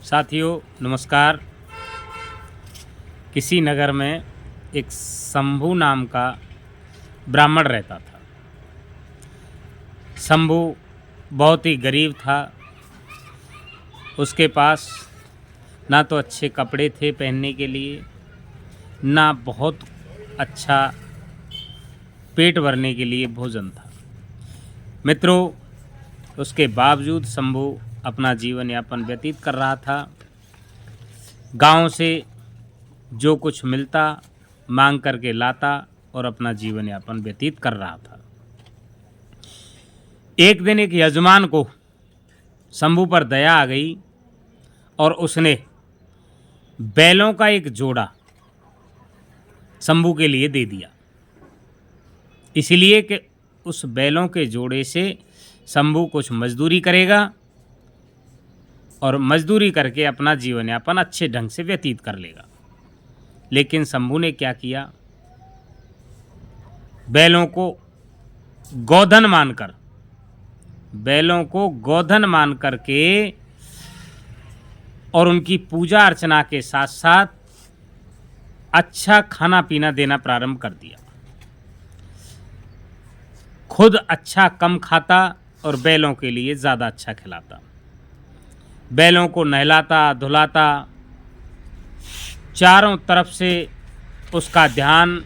साथियों नमस्कार। किसी नगर में एक शंभू नाम का ब्राह्मण रहता था। शंभू बहुत ही गरीब था। उसके पास ना तो अच्छे कपड़े थे पहनने के लिए, ना बहुत अच्छा पेट भरने के लिए भोजन था। मित्रों, उसके बावजूद शंभू अपना जीवन यापन व्यतीत कर रहा था। गांव से जो कुछ मिलता मांग करके लाता और अपना जीवन यापन व्यतीत कर रहा था। एक दिन एक यजमान को शंभू पर दया आ गई और उसने बैलों का एक जोड़ा शंभू के लिए दे दिया, इसलिए कि उस बैलों के जोड़े से शंभू कुछ मजदूरी करेगा और मजदूरी करके अपना जीवन यापन अच्छे ढंग से व्यतीत कर लेगा। लेकिन शंभू ने क्या किया, बैलों को गोधन मान करके और उनकी पूजा अर्चना के साथ साथ अच्छा खाना पीना देना प्रारंभ कर दिया। खुद अच्छा कम खाता और बैलों के लिए ज़्यादा अच्छा खिलाता। बैलों को नहलाता धुलाता, चारों तरफ से उसका ध्यान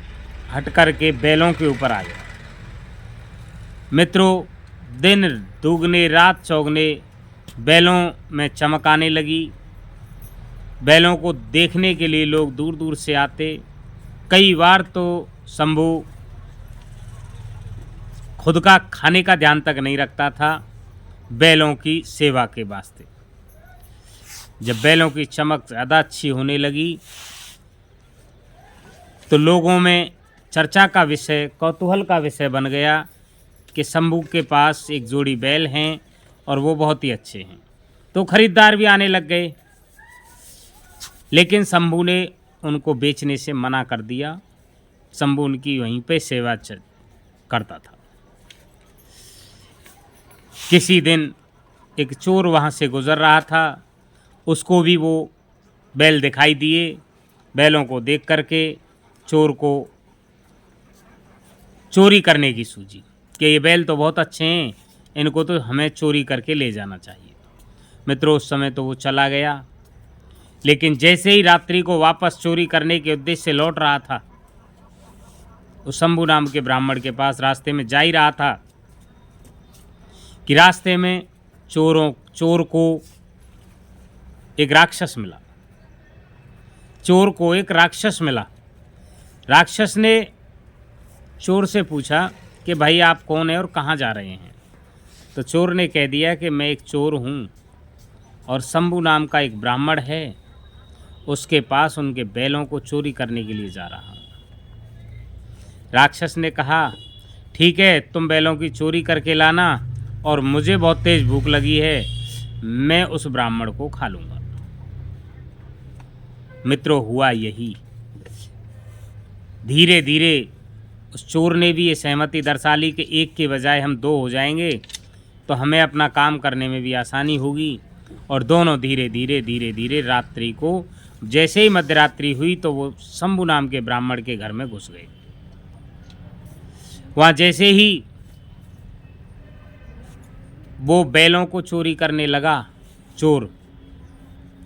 हट करके बैलों के ऊपर आ गया। मित्रों, दिन दुगने रात चौगने बैलों में चमक आने लगी। बैलों को देखने के लिए लोग दूर दूर से आते। कई बार तो शंभू खुद का खाने का ध्यान तक नहीं रखता था, बैलों की सेवा के वास्ते। जब बैलों की चमक ज़्यादा अच्छी होने लगी तो लोगों में चर्चा का विषय, कौतूहल का विषय बन गया कि शंभू के पास एक जोड़ी बैल हैं और वो बहुत ही अच्छे हैं। तो खरीदार भी आने लग गए, लेकिन शंभू ने उनको बेचने से मना कर दिया। शंभू उनकी वहीं पे सेवा करता था। किसी दिन एक चोर वहाँ से गुज़र रहा था, उसको भी वो बैल दिखाई दिए। बैलों को देख करके चोर को चोरी करने की सूझी कि ये बैल तो बहुत अच्छे हैं, इनको तो हमें चोरी करके ले जाना चाहिए। मित्रों, उस समय तो वो चला गया, लेकिन जैसे ही रात्रि को वापस चोरी करने के उद्देश्य से लौट रहा था, उस शंभू नाम के ब्राह्मण के पास रास्ते में जा ही रहा था कि रास्ते में चोर को एक राक्षस मिला। राक्षस ने चोर से पूछा कि भाई आप कौन है और कहाँ जा रहे हैं। तो चोर ने कह दिया कि मैं एक चोर हूँ और शंभू नाम का एक ब्राह्मण है, उसके पास उनके बैलों को चोरी करने के लिए जा रहा हूँ। राक्षस ने कहा, ठीक है, तुम बैलों की चोरी करके लाना और मुझे बहुत तेज भूख लगी है, मैं उस ब्राह्मण को खा लूँगा। मित्रों, हुआ यही। धीरे धीरे उस चोर ने भी ये सहमति दर्शा ली कि एक के बजाय हम दो हो जाएंगे तो हमें अपना काम करने में भी आसानी होगी। और दोनों धीरे धीरे रात्रि को, जैसे ही मध्यरात्रि हुई तो वो शंभू नाम के ब्राह्मण के घर में घुस गए। वहाँ जैसे ही वो बैलों को चोरी करने लगा चोर,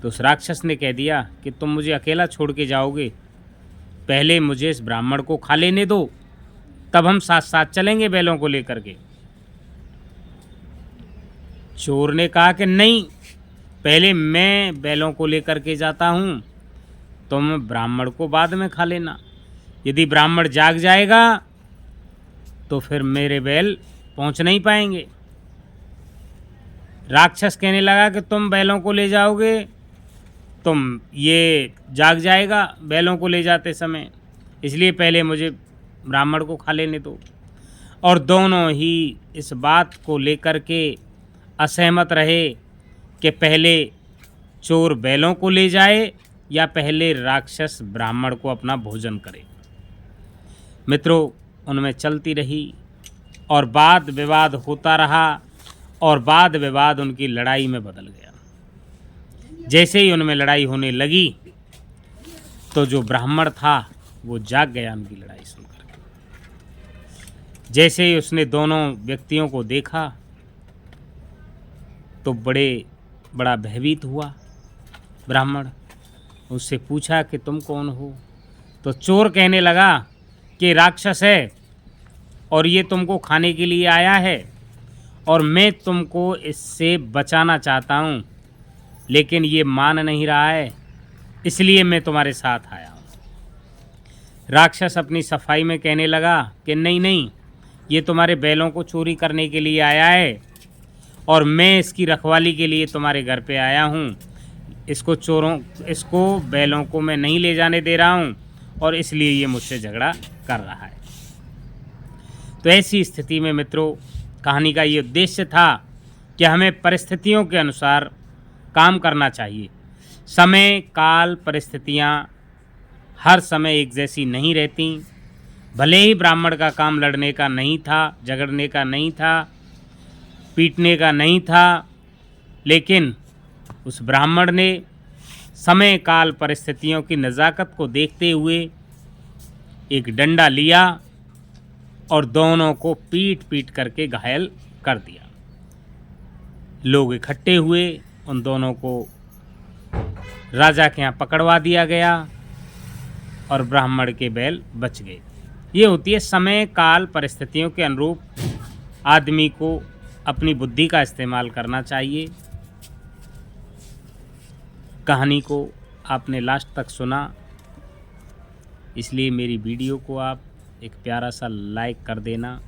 तो उस राक्षस ने कह दिया कि तुम मुझे अकेला छोड़ के जाओगे, पहले मुझे इस ब्राह्मण को खा लेने दो, तब हम साथ साथ चलेंगे बैलों को लेकर के। चोर ने कहा कि नहीं, पहले मैं बैलों को लेकर के जाता हूँ, तुम ब्राह्मण को बाद में खा लेना। यदि ब्राह्मण जाग जाएगा तो फिर मेरे बैल पहुँच नहीं पाएंगे। राक्षस कहने लगा कि तुम बैलों को ले जाओगे, तुम ये जाग जाएगा बैलों को ले जाते समय, इसलिए पहले मुझे ब्राह्मण को खा लेने दो। और दोनों ही इस बात को लेकर के असहमत रहे कि पहले चोर बैलों को ले जाए या पहले राक्षस ब्राह्मण को अपना भोजन करे। मित्रों, उनमें चलती रही और वाद विवाद होता रहा और वाद विवाद उनकी लड़ाई में बदल गया। जैसे ही उनमें लड़ाई होने लगी तो जो ब्राह्मण था वो जाग गया उनकी लड़ाई सुनकर। जैसे ही उसने दोनों व्यक्तियों को देखा तो बड़ा भयभीत हुआ ब्राह्मण। उससे पूछा कि तुम कौन हो? तो चोर कहने लगा कि राक्षस है और ये तुमको खाने के लिए आया है और मैं तुमको इससे बचाना चाहता हूँ, लेकिन ये मान नहीं रहा है, इसलिए मैं तुम्हारे साथ आया हूँ। राक्षस अपनी सफाई में कहने लगा कि नहीं नहीं, ये तुम्हारे बैलों को चोरी करने के लिए आया है और मैं इसकी रखवाली के लिए तुम्हारे घर पे आया हूँ। इसको बैलों को मैं नहीं ले जाने दे रहा हूँ और इसलिए ये मुझसे झगड़ा कर रहा है। तो ऐसी स्थिति में मित्रों, कहानी का ये उद्देश्य था कि हमें परिस्थितियों के अनुसार काम करना चाहिए। समय, काल, परिस्थितियाँ हर समय एक जैसी नहीं रहती। भले ही ब्राह्मण का काम लड़ने का नहीं था, झगड़ने का नहीं था, पीटने का नहीं था, लेकिन उस ब्राह्मण ने समय, काल, परिस्थितियों की नज़ाकत को देखते हुए एक डंडा लिया और दोनों को पीट पीट करके घायल कर दिया। लोग इकट्ठे हुए, उन दोनों को राजा के यहाँ पकड़वा दिया गया और ब्राह्मण के बैल बच गए। ये होती है समय, काल, परिस्थितियों के अनुरूप आदमी को अपनी बुद्धि का इस्तेमाल करना चाहिए। कहानी को आपने लास्ट तक सुना, इसलिए मेरी वीडियो को आप एक प्यारा सा लाइक कर देना।